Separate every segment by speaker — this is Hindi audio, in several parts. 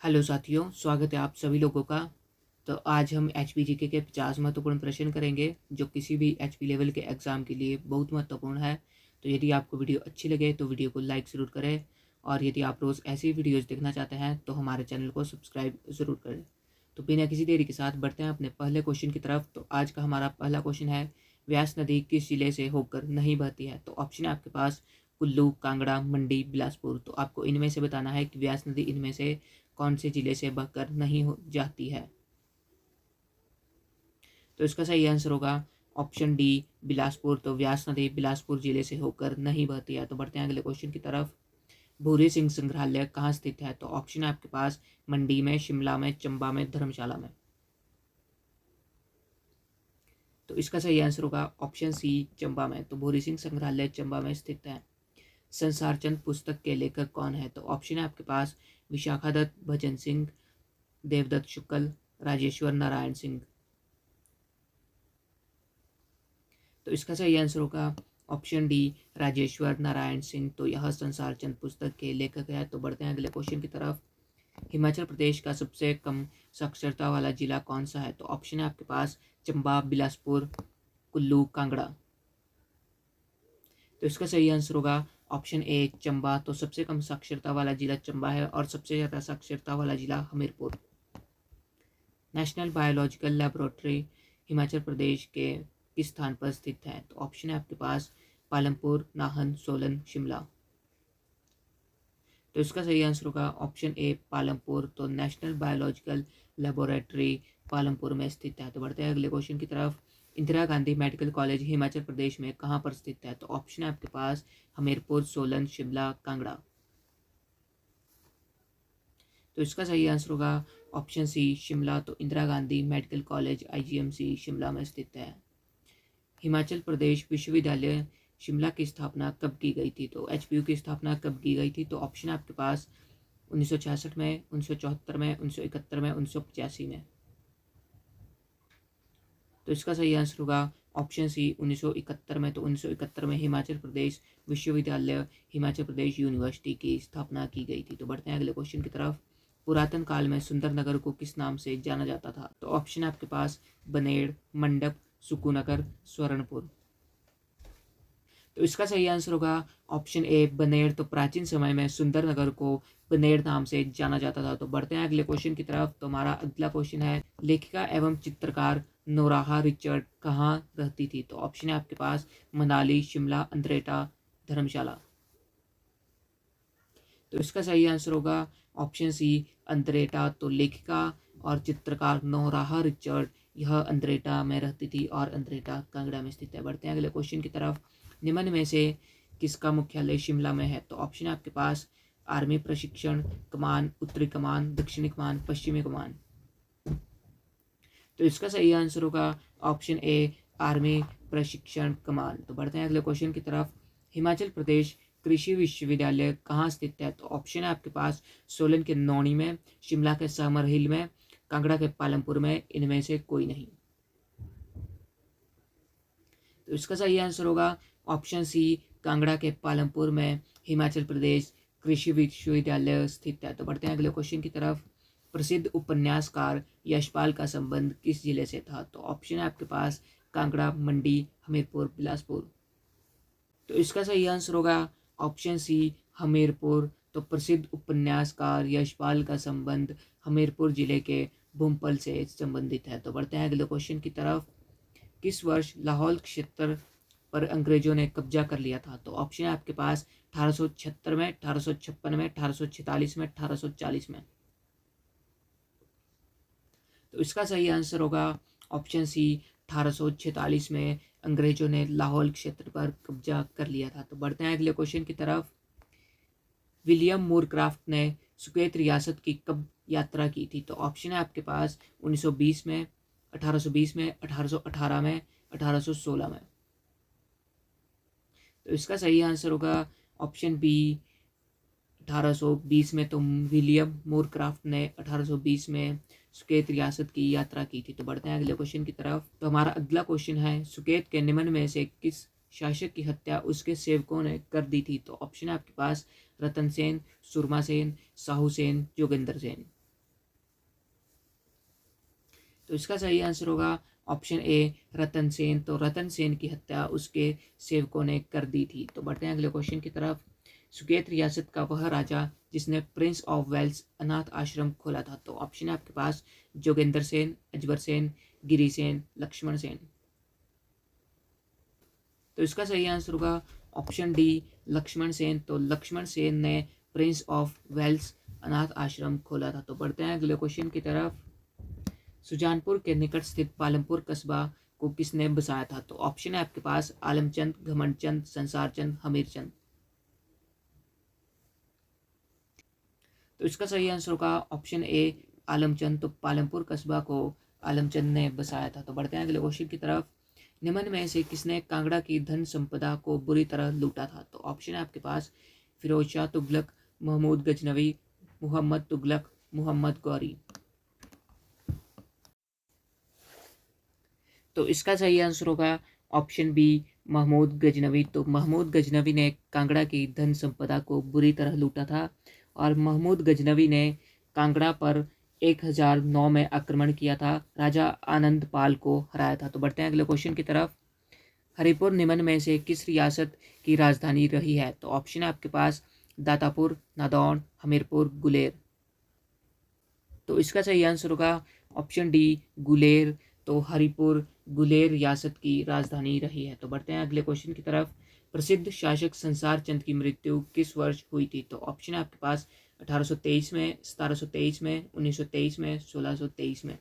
Speaker 1: हेलो साथियों, स्वागत है आप सभी लोगों का। तो आज हम एचपीजीके के 50 महत्वपूर्ण प्रश्न करेंगे जो किसी भी एचपी लेवल के एग्ज़ाम के लिए बहुत महत्वपूर्ण है। तो यदि आपको वीडियो अच्छी लगे तो वीडियो को लाइक ज़रूर करें, और यदि आप रोज़ ऐसी वीडियोज़ देखना चाहते हैं तो हमारे चैनल को सब्सक्राइब ज़रूर करें। तो बिना किसी देरी के साथ बढ़ते हैं अपने पहले क्वेश्चन की तरफ। तो आज का हमारा पहला क्वेश्चन है, व्यास नदी किस जिले से होकर नहीं बहती है? तो ऑप्शन है आपके पास कुल्लू, कांगड़ा, मंडी, बिलासपुर। तो आपको इनमें से बताना है कि व्यास नदी इनमें से कौन से जिले से बहकर नहीं हो जाती है। तो इसका सही आंसर होगा ऑप्शन डी, बिलासपुर। तो व्यास नदी बिलासपुर जिले से होकर नहीं बहती है। तो बढ़ते हैं अगले क्वेश्चन की तरफ। भूरी सिंह संग्रहालय कहाँ स्थित है? तो ऑप्शन है आपके पास मंडी में, शिमला में, चंबा में, धर्मशाला में। तो इसका सही आंसर होगा ऑप्शन सी, चंबा में। तो भूरी सिंह संग्रहालय चंबा में स्थित है। संसार चंद पुस्तक के लेखक कौन है? तो ऑप्शन है आपके पास विशाखा दत्त, भजन सिंह, देवदत्त शुक्ल, राजेश्वर नारायण सिंह। तो इसका सही आंसर होगा ऑप्शन डी, राजेश्वर नारायण सिंह। तो यह संसार चंद पुस्तक के लेखक है। तो बढ़ते हैं अगले क्वेश्चन की तरफ। हिमाचल प्रदेश का सबसे कम साक्षरता वाला जिला कौन सा है? तो ऑप्शन है आपके पास चंबा, बिलासपुर, कुल्लू, कांगड़ा। तो इसका सही आंसर होगा ऑप्शन ए, चंबा। तो सबसे कम साक्षरता वाला जिला चंबा है और सबसे ज़्यादा साक्षरता वाला जिला Hamirpur. National biological laboratory Himachal Pradesh के किस स्थान पर स्थित है? तो ऑप्शन है आपके पास पालमपुर, नाहन, सोलन, शिमला। तो इसका सही आंसर होगा ऑप्शन ए, पालमपुर। तो नेशनल बायोलॉजिकल लेबोरेटरी पालमपुर में स्थित है। तो बढ़ते हैं अगले क्वेश्चन की तरफ। इंदिरा गांधी मेडिकल कॉलेज हिमाचल प्रदेश में कहाँ पर स्थित है? तो ऑप्शन है आपके पास हमीरपुर, सोलन, शिमला, कांगड़ा। तो इसका सही आंसर होगा ऑप्शन सी, शिमला। तो Indira Gandhi medical college IGMC Shimla में स्थित है। हिमाचल प्रदेश विश्वविद्यालय शिमला की स्थापना कब की गई थी? तो एचपीयू की स्थापना कब की गई थी? तो ऑप्शन है आपके पास 1966 में, 1974 में, 1971 में, 1985 में। तो इसका सही आंसर होगा ऑप्शन सी, 1971 में। तो 1971 में हिमाचल प्रदेश विश्वविद्यालय, हिमाचल प्रदेश यूनिवर्सिटी की स्थापना की गई थी। तो बढ़ते हैं अगले क्वेश्चन की तरफ। पुरातन काल में सुंदरनगर को किस नाम से जाना जाता था? तो ऑप्शन है आपके पास बनेड़, मंडप, सुकुनगर, स्वर्णपुर। तो इसका सही आंसर होगा ऑप्शन ए, बनेड़। तो प्राचीन समय में सुंदरनगर को बनेड़ नाम से जाना जाता था। तो बढ़ते हैं अगले क्वेश्चन की तरफ। तो हमारा अगला क्वेश्चन है, लेखिका एवं चित्रकार नोराहा रिचर्ड कहाँ रहती थी? तो ऑप्शन है आपके पास मनाली, शिमला, अंद्रेटा, धर्मशाला। तो इसका सही आंसर होगा ऑप्शन सी, अंद्रेटा। तो लेखिका और चित्रकार नोराहा रिचर्ड यह अंद्रेटा में रहती थी और अंद्रेटा कांगड़ा में स्थित है। बढ़ते हैं अगले क्वेश्चन की तरफ। निम्न में से किसका मुख्यालय शिमला में है? तो ऑप्शन है आपके पास आर्मी प्रशिक्षण कमान, उत्तरी कमान, दक्षिणी कमान, पश्चिमी कमान। तो इसका सही आंसर होगा ऑप्शन ए, आर्मी प्रशिक्षण कमान। तो बढ़ते हैं अगले क्वेश्चन की तरफ। हिमाचल प्रदेश कृषि विश्वविद्यालय कहाँ स्थित है? तो ऑप्शन है आपके पास सोलन के नौणी में, शिमला के समर हिल में, कांगड़ा के पालमपुर में। इनमें से कोई नहीं। तो इसका सही आंसर होगा ऑप्शन सी, कांगड़ा के पालमपुर में हिमाचल प्रदेश कृषि विश्वविद्यालय स्थित है। तो बढ़ते हैं अगले क्वेश्चन की तरफ। प्रसिद्ध उपन्यासकार यशपाल का संबंध किस जिले से था? तो ऑप्शन है आपके पास कांगड़ा, मंडी, हमीरपुर, बिलासपुर। तो इसका सही आंसर होगा ऑप्शन सी, हमीरपुर। तो प्रसिद्ध उपन्यासकार यशपाल का संबंध हमीरपुर जिले के भूमपल से संबंधित है। तो बढ़ते हैं अगले क्वेश्चन की तरफ। किस वर्ष लाहौल क्षेत्र पर अंग्रेजों ने कब्जा कर लिया था? तो ऑप्शन है आपके पास 1876 में, 1856 में, 1846 में, 1840 में। तो इसका सही आंसर होगा ऑप्शन सी, 1846 में अंग्रेजों ने लाहौल क्षेत्र पर कब्जा कर लिया था। तो बढ़ते हैं अगले क्वेश्चन की तरफ। विलियम मूरक्राफ्ट ने सुकेत रियासत की कब यात्रा की थी? तो ऑप्शन है आपके पास 1920 में, 1820 में, 1818 में, 1816 में। तो इसका सही आंसर होगा ऑप्शन बी, 1820 में। तो विलियम मूरक्राफ्ट ने 1820 में सुकेत रियासत की यात्रा की थी। तो बढ़ते हैं अगले क्वेश्चन की तरफ। तो हमारा अगला क्वेश्चन है, सुकेत के निम्न में से किस शासक की हत्या उसके सेवकों ने कर दी थी? तो ऑप्शन है आपके पास रतन सेन, सुरमा सेन, साहू सेन, जोगिंदर सेन। तो इसका सही आंसर होगा ऑप्शन ए रतन सेन। तो रतन सेन की हत्या उसके सेवकों ने कर दी थी। तो बढ़ते हैं अगले क्वेश्चन की तरफ। सुकेत रियासत का वह राजा जिसने प्रिंस ऑफ वेल्स अनाथ आश्रम खोला था। तो ऑप्शन है आपके पास जोगेंद्र सेन, अजबर सेन, गिरी सेन, लक्ष्मण सेन। तो इसका सही आंसर होगा ऑप्शन डी लक्ष्मण सेन। तो लक्ष्मण सेन ने प्रिंस ऑफ वेल्स अनाथ आश्रम खोला था। तो बढ़ते हैं अगले क्वेश्चन की तरफ। सुजानपुर के निकट स्थित पालमपुर कस्बा को किसने बसाया था। तो ऑप्शन है आपके पास आलमचंद, घमंडचंद, संसारचंद, हमीरचंद। तो इसका सही आंसर होगा ऑप्शन ए आलमचंद। तो पालमपुर कस्बा को आलमचंद ने बसाया था। तो बढ़ते हैं अगले क्वेश्चन की तरफ। निम्न में से किसने कांगड़ा की धन संपदा को बुरी तरह लूटा था। तो ऑप्शन है आपके पास फिरोज शाह तुगलक, महमूद गजनवी, मोहम्मद तुगलक, मोहम्मद गौरी। तो इसका सही आंसर होगा ऑप्शन बी महमूद गजनवी। तो महमूद गजनवी ने कांगड़ा की धन संपदा को बुरी तरह लूटा था और महमूद गजनवी ने कांगड़ा पर 1009 में आक्रमण किया था, राजा आनंद पाल को हराया था। तो बढ़ते हैं अगले क्वेश्चन की तरफ। हरिपुर निम्न में से किस रियासत की राजधानी रही है। तो ऑप्शन है आपके पास दातापुर, नादौन, हमीरपुर, गुलेर। तो इसका सही आंसर होगा ऑप्शन डी गुलेर। तो हरिपुर गुलेर रियासत की राजधानी रही है। तो बढ़ते हैं अगले क्वेश्चन की तरफ। प्रसिद्ध शासक संसार चंद की मृत्यु किस वर्ष हुई थी। तो ऑप्शन है आपके पास 1823 में, 1723 में, 1923 में, 1623 में।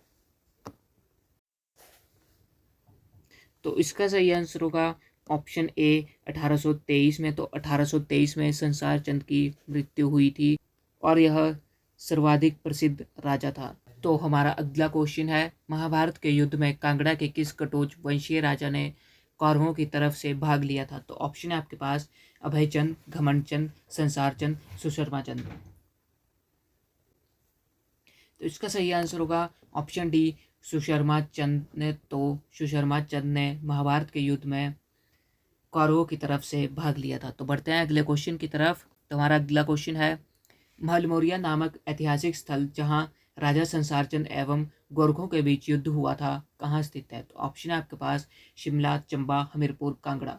Speaker 1: तो इसका सही आंसर होगा ऑप्शन ए 1823 में। तो 1823 में संसार चंद की मृत्यु हुई थी और यह सर्वाधिक प्रसिद्ध राजा था। तो हमारा अगला क्वेश्चन है, महाभारत के युद्ध में कांगड़ा के किस कटोच वंशीय राजा ने कौरवों की तरफ से भाग लिया था। तो ऑप्शन है आपके पास अभयचंद, घमंडचंद, संसारचंद, सुशर्माचंद। तो इसका सही आंसर होगा ऑप्शन डी सुशर्मा चंद ने। तो सुशर्मा चंद ने महाभारत के युद्ध में कौरवों की तरफ से भाग लिया था। तो बढ़ते हैं अगले क्वेश्चन की तरफ। तो हमारा अगला क्वेश्चन है, महलमोरिया नामक ऐतिहासिक स्थल जहां राजा संसारचंद एवं गोरखों के बीच युद्ध हुआ था कहाँ स्थित है। तो ऑप्शन है आपके पास शिमला, चंबा, हमीरपुर, कांगड़ा।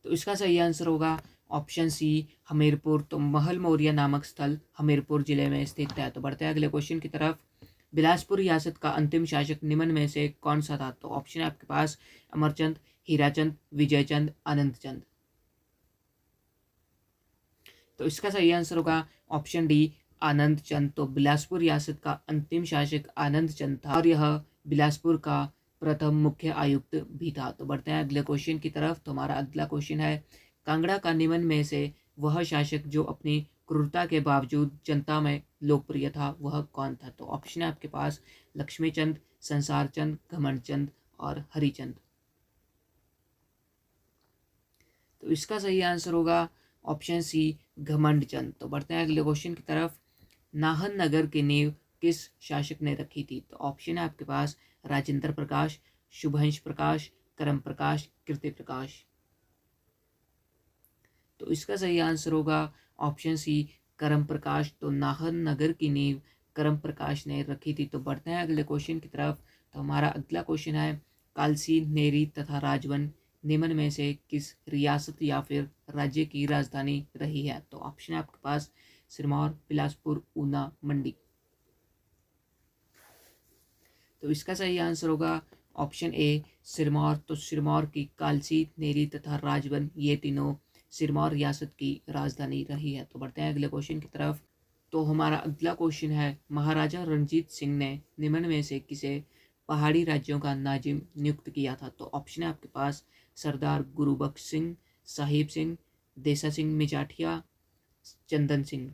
Speaker 1: तो इसका सही आंसर होगा ऑप्शन सी हमीरपुर। तो महलमोरिया नामक स्थल हमीरपुर जिले में स्थित है। तो बढ़ते हैं अगले क्वेश्चन की तरफ। बिलासपुर रियासत का अंतिम शासक निम्न में से कौन सा था। तो ऑप्शन है आपके पास अमरचंद, हीराचंद, विजयचंद, आनंदचंद। तो इसका सही आंसर होगा ऑप्शन डी आनंद चंद। तो बिलासपुर रियासत का अंतिम शासक आनंद चंद था और यह बिलासपुर का प्रथम मुख्य आयुक्त भी था। तो बढ़ते हैं अगले क्वेश्चन की तरफ। तो हमारा अगला क्वेश्चन है, कांगड़ा का निम्न में से वह शासक जो अपनी क्रूरता के बावजूद जनता में लोकप्रिय था वह कौन था। तो ऑप्शन है आपके पास लक्ष्मीचंद, संसारचंद, घमंडचंद और हरिचंद। तो इसका सही आंसर होगा ऑप्शन सी घमंडचंद। तो बढ़ते हैं अगले क्वेश्चन की तरफ। नाहन नगर की नींव किस शासक ने रखी थी। तो ऑप्शन है आपके पास राजेंद्र प्रकाश, शुभंश प्रकाश, करम प्रकाश, कीर्ति प्रकाश। तो इसका सही आंसर होगा ऑप्शन सी करम प्रकाश। तो नाहन नगर की नींव करम प्रकाश ने रखी थी। तो बढ़ते हैं अगले क्वेश्चन की तरफ। तो हमारा अगला क्वेश्चन है, कालसी, नेरी तथा राजवन निम्न में से किस रियासत या फिर राज्य की राजधानी रही है। तो ऑप्शन है आपके पास सिरमौर, बिलासपुर, ऊना, मंडी। तो इसका सही आंसर होगा ऑप्शन ए सिरमौर। तो सिरमौर की कालसी, नेरी तथा राजवन ये तीनों सिरमौर रियासत की राजधानी रही है। तो बढ़ते हैं अगले क्वेश्चन की तरफ। तो हमारा अगला क्वेश्चन है, महाराजा रणजीत सिंह ने निम्न में से किसे पहाड़ी राज्यों का नाजिम नियुक्त किया था। तो ऑप्शन है आपके पास सरदार गुरुबख्श सिंह, साहिब सिंह, देसा सिंह मिजाठिया, चंदन सिंह।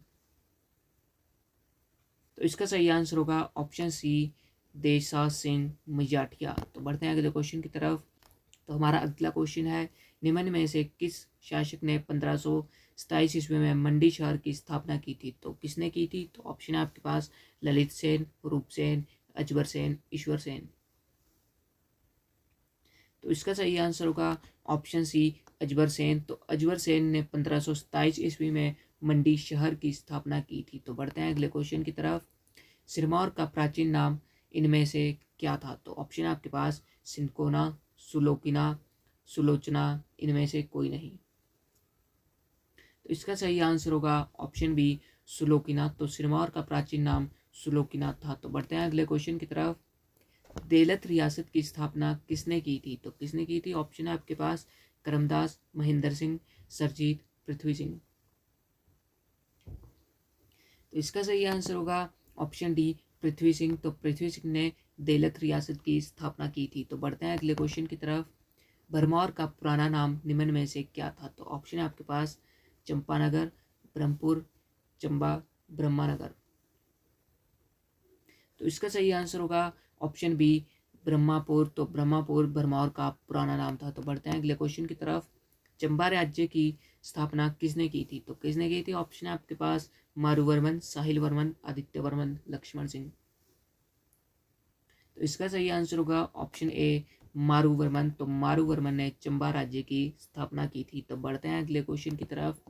Speaker 1: तो इसका सही आंसर होगा ऑप्शन सी देसा सिंह मिजाठिया। तो बढ़ते हैं अगले क्वेश्चन की तरफ। तो हमारा अगला क्वेश्चन है, निम्न में से किस शासक ने 1527 ईस्वी में मंडी शहर की स्थापना की थी। तो किसने की थी। तो ऑप्शन है आपके पास ललित सेन, रूप सेन, अजबर सेन, ईश्वर सेन। तो इसका सही आंसर होगा ऑप्शन सी अजबर सेन। तो अजबर सेन ने 1527 ईस्वी में मंडी शहर की स्थापना की थी। तो बढ़ते हैं अगले क्वेश्चन की तरफ। सिरमौर का प्राचीन नाम इनमें से क्या था? तो ऑप्शन है आपके पास सिनकोना, सुलोकिना, सुलोचना, इनमें से कोई नहीं। तो इसका सही आंसर होगा ऑप्शन बी सुलोकिना। तो सिरमौर का प्राचीन नाम सुलोकिना था। तो बढ़ते हैं अगले क्वेश्चन की तरफ। देलत रियासत की स्थापना किसने की थी? तो किसने की थी? ऑप्शन है आपके पास करमदास, महेंद्र सिंह, सरजीत, पृथ्वी सिंह। तो इसका सही आंसर होगा ऑप्शन डी पृथ्वी सिंह। तो पृथ्वी सिंह ने देलत रियासत की स्थापना की थी। तो बढ़ते हैं अगले क्वेश्चन की तरफ। भरमौर का पुराना नाम निम्न में से क्या था? तो ऑप्शन है आपके पास चंपानगर, ब्रह्मपुर, चंबा, ब्रह्मानगर। तो इसका सही आंसर होगा ऑप्शन बी ब्रह्मापुर। तो ब्रह्मापुर भरमौर का पुराना नाम था। तो बढ़ते हैं अगले क्वेश्चन की तरफ। चंबा राज्य की स्थापना किसने की थी? तो किसने की थी? ऑप्शन है आपके पास मारूवर्मन, साहिल वर्मन, आदित्य वर्मन, लक्ष्मण सिंह। तो इसका सही आंसर होगा ऑप्शन ए मारूवर्मन। तो मारूवर्मन ने चंबा राज्य की स्थापना की थी। तो बढ़ते हैं अगले क्वेश्चन की तरफ।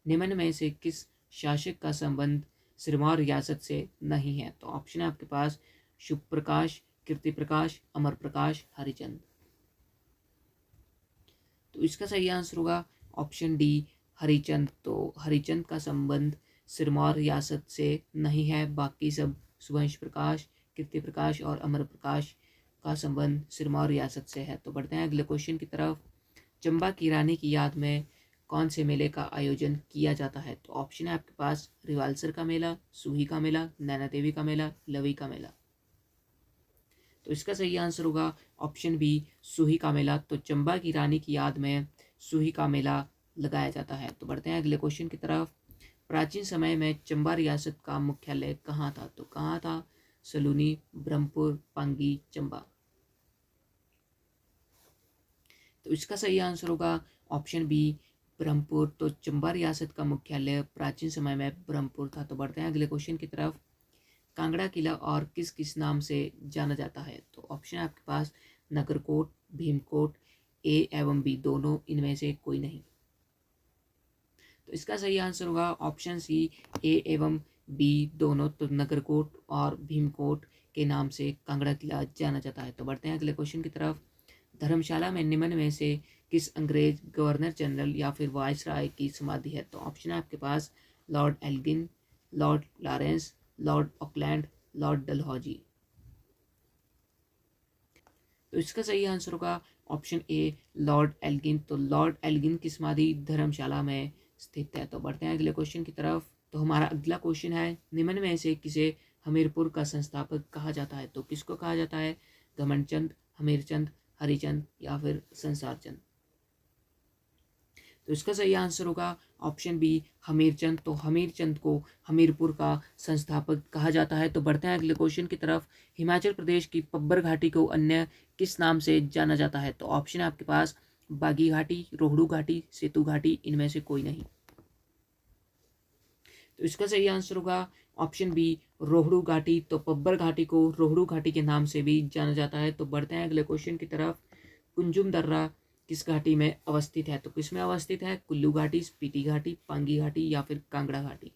Speaker 1: निम्न में से किस शासक का संबंध सिरमौर रियासत से नहीं है? तो ऑप्शन है आपके पास शुभ प्रकाश, कीर्ति प्रकाश, अमर प्रकाश, हरिचंद। तो इसका सही आंसर होगा ऑप्शन डी हरिचंद। तो हरिचंद का संबंध सिरमौर रियासत से नहीं है, बाकी सब सुवंश प्रकाश, कीर्ति प्रकाश और अमर प्रकाश का संबंध सिरमौर रियासत से है। तो बढ़ते हैं अगले क्वेश्चन की तरफ। चंबा की रानी की याद में कौन से मेले का आयोजन किया जाता है? तो ऑप्शन है आपके पास रिवालसर का मेला, सूही का मेला, नैना देवी का मेला, लवी का मेला। तो इसका सही आंसर होगा ऑप्शन बी सूही का मेला। तो चंबा की रानी की याद में सूही का मेला लगाया जाता है। तो बढ़ते हैं अगले क्वेश्चन की तरफ। प्राचीन समय में चंबा रियासत का मुख्यालय कहाँ था? तो कहाँ था? सलूनी, ब्रह्मपुर, पांगी, चंबा। तो इसका सही आंसर होगा ऑप्शन बी ब्रह्मपुर। तो चंबा रियासत का मुख्यालय प्राचीन समय में ब्रह्मपुर था। तो बढ़ते हैं अगले क्वेश्चन की तरफ। कांगड़ा किला और किस किस नाम से जाना जाता है? तो ऑप्शन है आपके पास नगरकोट, भीमकोट, ए एवं बी दोनों, इनमें से कोई नहीं। तो इसका सही आंसर होगा ऑप्शन सी ए एवं बी दोनों। तो नगरकोट और भीमकोट के नाम से कांगड़ा किला जाना जाता है। तो बढ़ते हैं अगले क्वेश्चन की तरफ। धर्मशाला में निम्न में से किस अंग्रेज गवर्नर जनरल या फिर वायसराय की समाधि है? तो ऑप्शन है आपके पास Lord Elgin, Lord Lawrence, Lord Auckland, Lord Dalhousie. तो इसका सही आंसर होगा ऑप्शन ए लॉर्ड एल्गिन। तो लॉर्ड एल्गिन की समाधि धर्मशाला में स्थित है। तो बढ़ते हैं अगले क्वेश्चन की तरफ। तो हमारा अगला क्वेश्चन है निम्न में से किसे हमीरपुर का संस्थापक कहा जाता है? तो किसको कहा जाता है? घमंडचंद, हमीरचंद, हरिचंद या फिर संसारचंद। तो इसका सही आंसर होगा ऑप्शन बी हमीरचंद। तो हमीरचंद को हमीरपुर का संस्थापक कहा जाता है। तो बढ़ते हैं अगले क्वेश्चन की तरफ। हिमाचल प्रदेश की पब्बर घाटी को अन्य किस नाम से जाना जाता है? तो ऑप्शन है आपके पास बागी घाटी, रोहड़ू घाटी, सेतु घाटी, इनमें से कोई नहीं। तो इसका सही आंसर होगा ऑप्शन बी रोहड़ू घाटी। तो पब्बर घाटी को रोहड़ू घाटी के नाम से भी जाना जाता है। तो बढ़ते हैं अगले क्वेश्चन की तरफ। कुंजुम दर्रा किस घाटी में अवस्थित है? तो किस में अवस्थित है? कुल्लू घाटी, स्पीति घाटी, पांगी घाटी या फिर कांगड़ा घाटी।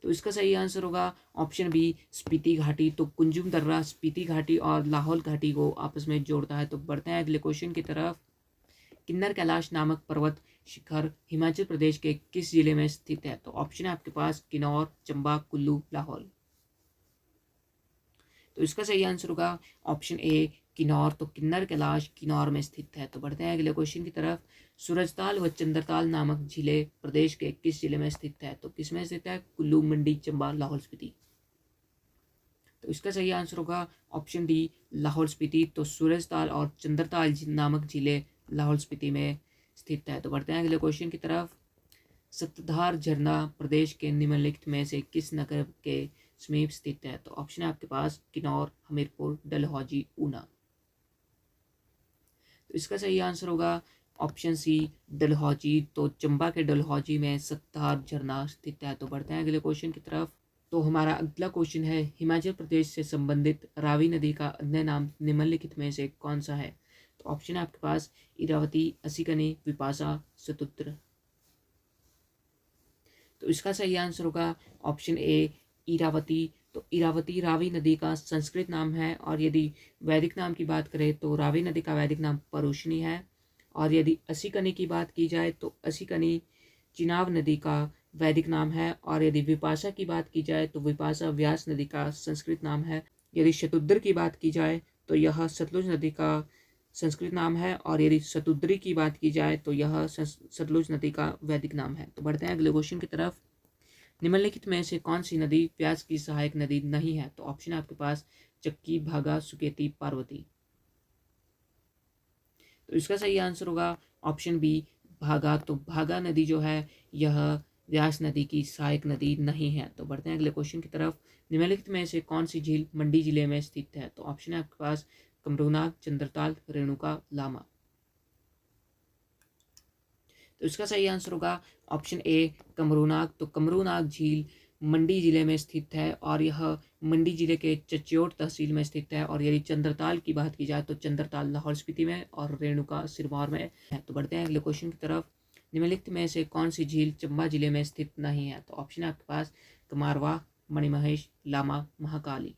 Speaker 1: तो इसका सही आंसर होगा ऑप्शन बी स्पीति घाटी। तो कुंजुम दर्रा स्पीति घाटी और लाहौल घाटी को आपस में जोड़ता है। तो बढ़ते हैं अगले क्वेश्चन की तरफ। किन्नर कैलाश नामक पर्वत शिखर हिमाचल प्रदेश के किस जिले में स्थित है? तो ऑप्शन है आपके पास किन्नौर, चंबा, कुल्लू, लाहौल। तो इसका सही आंसर होगा ऑप्शन ए किन्नौर। तो किन्नर कैलाश किन्नौर में स्थित है। तो बढ़ते हैं अगले क्वेश्चन की तरफ। सूरजताल व चंद्रताल नामक झीलें प्रदेश के किस जिले में स्थित है? तो किस में स्थित है? कुल्लू, मंडी, चंबा, लाहौल स्पीति। तो इसका सही आंसर होगा ऑप्शन डी लाहौल स्पीति। तो सूरजताल और चंद्रताल नामक झीलें लाहौल स्पीति में स्थित है। तो बढ़ते हैं अगले क्वेश्चन की तरफ। सत्ताधार झरना प्रदेश के निम्नलिखित में से किस नगर के समीप स्थित है? तो ऑप्शन है आपके पास किन्नौर, हमीरपुर, डलहौजी, ऊना। तो इसका सही आंसर होगा ऑप्शन सी डलहौजी। तो चंबा के डलहौजी में सत्ताधार झरना स्थित है। तो बढ़ते हैं अगले क्वेश्चन की तरफ। तो हमारा अगला क्वेश्चन है हिमाचल प्रदेश से संबंधित रावी नदी का अन्य नाम निम्नलिखित में से कौन सा है? तो ऑप्शन है आपके पास इरावती, असिकनी, विपाशा, सतुत्र। तो इसका सही आंसर होगा ऑप्शन ए इरावती। तो इरावती रावी नदी का संस्कृत नाम है, और यदि वैदिक नाम की बात करें तो रावी नदी का वैदिक नाम परुष्णी है। और यदि असिकनी की बात की जाए तो असिकनी चिनाब नदी का वैदिक नाम है। और यदि विपाशा की बात की जाए तो विपाशा व्यास नदी का संस्कृत नाम है। यदि शतुद्र की बात की जाए तो यह सतलुज नदी का संस्कृत नाम है। और यदि शतुद्री की बात की जाए तो यह सतलुज नदी का वैदिक नाम है। तो बढ़ते हैं अगले क्वेश्चन की तरफ। निम्नलिखित में से कौन सी नदी व्यास की सहायक नदी नहीं है? तो ऑप्शन है आपके पास चक्की, भागा, सुकेती, पार्वती। तो इसका सही आंसर होगा ऑप्शन बी भागा। तो भागा नदी जो है यह व्यास नदी की सहायक नदी नहीं है। तो बढ़ते हैं अगले क्वेश्चन की तरफ। निम्नलिखित में से कौन सी झील मंडी जिले में स्थित है? तो ऑप्शन है आपके पास कमरूनाग, चंद्रताल, रेणुका, लामा। तो इसका सही आंसर होगा ऑप्शन ए कमरूनाग। तो कमरूनाग झील मंडी जिले में स्थित है, और यह मंडी जिले के चच्योट तहसील में स्थित है। और यदि चंद्रताल की बात की जाए तो चंद्रताल लाहौल स्पीति में और रेणुका सिरमौर में है। तो बढ़ते हैं अगले क्वेश्चन की तरफ। निम्नलिखित में से कौन सी झील चंबा जिले में स्थित नहीं है? तो ऑप्शन है आपके पास कमारवा, मणिमहेश, लामा, महाकाली।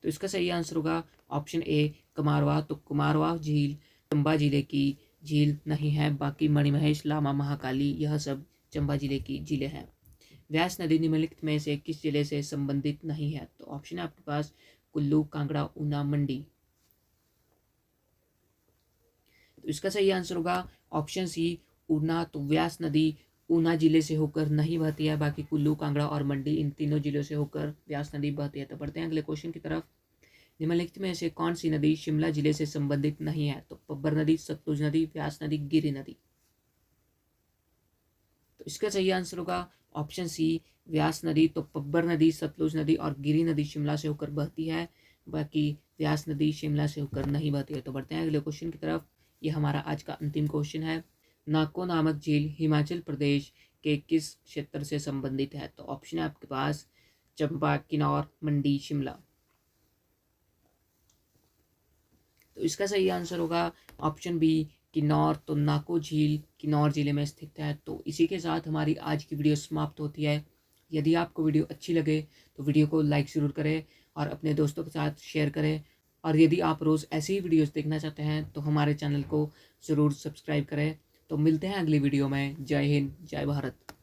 Speaker 1: तो इसका सही आंसर होगा ऑप्शन ए कमारवा। तो कुमारवा झील चंबा जिले की झील नहीं है, बाकी मणिमहेश, लामा, महाकाली यह सब चंबा जिले की झीलें हैं। व्यास नदी निम्नलिखित में से किस जिले से संबंधित नहीं है? तो ऑप्शन है आपके पास कुल्लू, कांगड़ा, ऊना, मंडी। तो इसका सही आंसर होगा ऑप्शन सी ऊना। तो व्यास नदी ऊना जिले से होकर नहीं बहती है, बाकी कुल्लू, कांगड़ा और मंडी इन तीनों जिलों से होकर व्यास नदी बहती है। तो बढ़ते हैं अगले क्वेश्चन की तरफ। निम्नलिखित में से कौन सी नदी शिमला जिले से संबंधित नहीं है? तो पब्बर नदी, सतलुज नदी, व्यास नदी, गिरि नदी। तो इसका सही आंसर होगा ऑप्शन सी व्यास नदी। तो पब्बर नदी, सतलुज नदी और गिरि नदी शिमला से होकर बहती है, बाकी व्यास नदी शिमला से होकर नहीं बहती है। तो बढ़ते हैं अगले क्वेश्चन की तरफ। ये हमारा आज का अंतिम क्वेश्चन है। नाको नामक झील हिमाचल प्रदेश के किस क्षेत्र से संबंधित है? तो ऑप्शन है आपके पास चंबा, किन्नौर, मंडी, शिमला। तो इसका सही आंसर होगा ऑप्शन बी किन्नौर। तो नाको झील किन्नौर जिले में स्थित है। तो इसी के साथ हमारी आज की वीडियो समाप्त होती है। यदि आपको वीडियो अच्छी लगे तो वीडियो को लाइक ज़रूर करें और अपने दोस्तों के साथ शेयर करें। और यदि आप रोज़ ऐसी ही वीडियोस देखना चाहते हैं तो हमारे चैनल को ज़रूर सब्सक्राइब करें। तो मिलते हैं अगली वीडियो में। जय हिंद, जय भारत।